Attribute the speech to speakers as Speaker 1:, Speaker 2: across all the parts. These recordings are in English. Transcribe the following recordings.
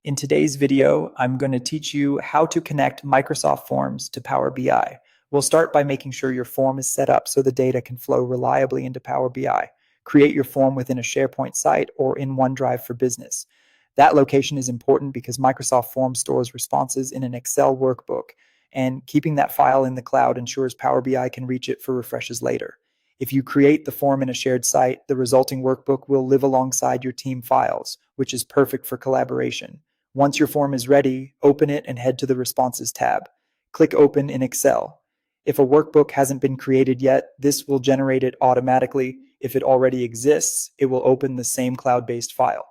Speaker 1: In today's video, I'm going to teach you how to connect Microsoft Forms to Power BI. We'll start by making sure your form is set up so the data can flow reliably into Power BI. Create your form within a SharePoint site or in OneDrive for Business. That location is important because Microsoft Forms stores responses in an Excel workbook, and keeping that file in the cloud ensures Power BI can reach it for refreshes later. If you create the form in a shared site, the resulting workbook will live alongside your team files, which is perfect for collaboration. Once your form is ready, open it and head to the Responses tab. Click Open in Excel. If a workbook hasn't been created yet, this will generate it automatically. If it already exists, it will open the same cloud-based file.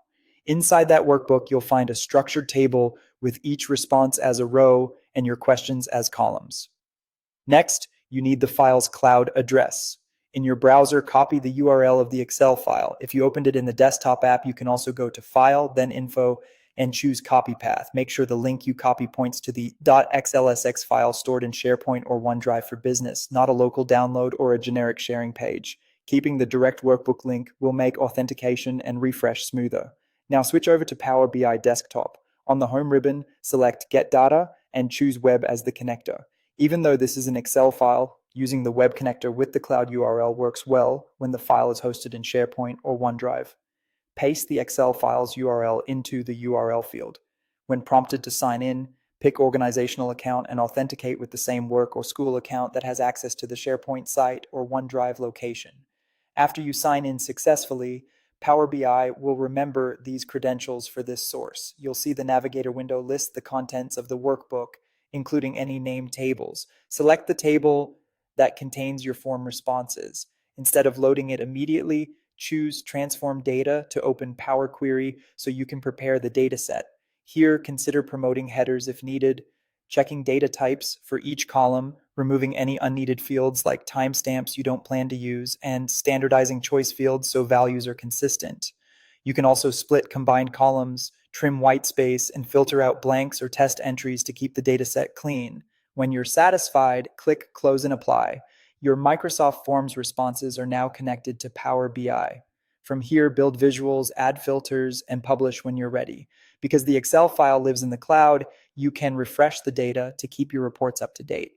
Speaker 1: Inside that workbook, you'll find a structured table with each response as a row and your questions as columns. Next, you need the file's cloud address. In your browser, copy the URL of the Excel file. If you opened it in the desktop app, you can also go to File, then Info, and choose Copy Path. Make sure the link you copy points to the .xlsx file stored in SharePoint or OneDrive for Business, not a local download or a generic sharing page. Keeping the direct workbook link will make authentication and refresh smoother. Now switch over to Power BI Desktop. On the home ribbon, select Get Data and choose Web as the connector. Even though this is an Excel file, using the web connector with the cloud URL works well when the file is hosted in SharePoint or OneDrive. Paste the Excel file's URL into the URL field. When prompted to sign in, pick Organizational Account and authenticate with the same work or school account that has access to the SharePoint site or OneDrive location. After you sign in successfully, Power BI will remember these credentials for this source. You'll see the Navigator window list the contents of the workbook, including any named tables. Select the table that contains your form responses. Instead of loading it immediately, choose Transform Data to open Power Query so you can prepare the data set. Here, consider promoting headers if needed, checking data types for each column, removing any unneeded fields like timestamps you don't plan to use, and standardizing choice fields so values are consistent. You can also split combined columns, trim white space, and filter out blanks or test entries to keep the dataset clean. When you're satisfied, click Close and Apply. Your Microsoft Forms responses are now connected to Power BI. From here, build visuals, add filters, and publish when you're ready. Because the Excel file lives in the cloud, you can refresh the data to keep your reports up to date.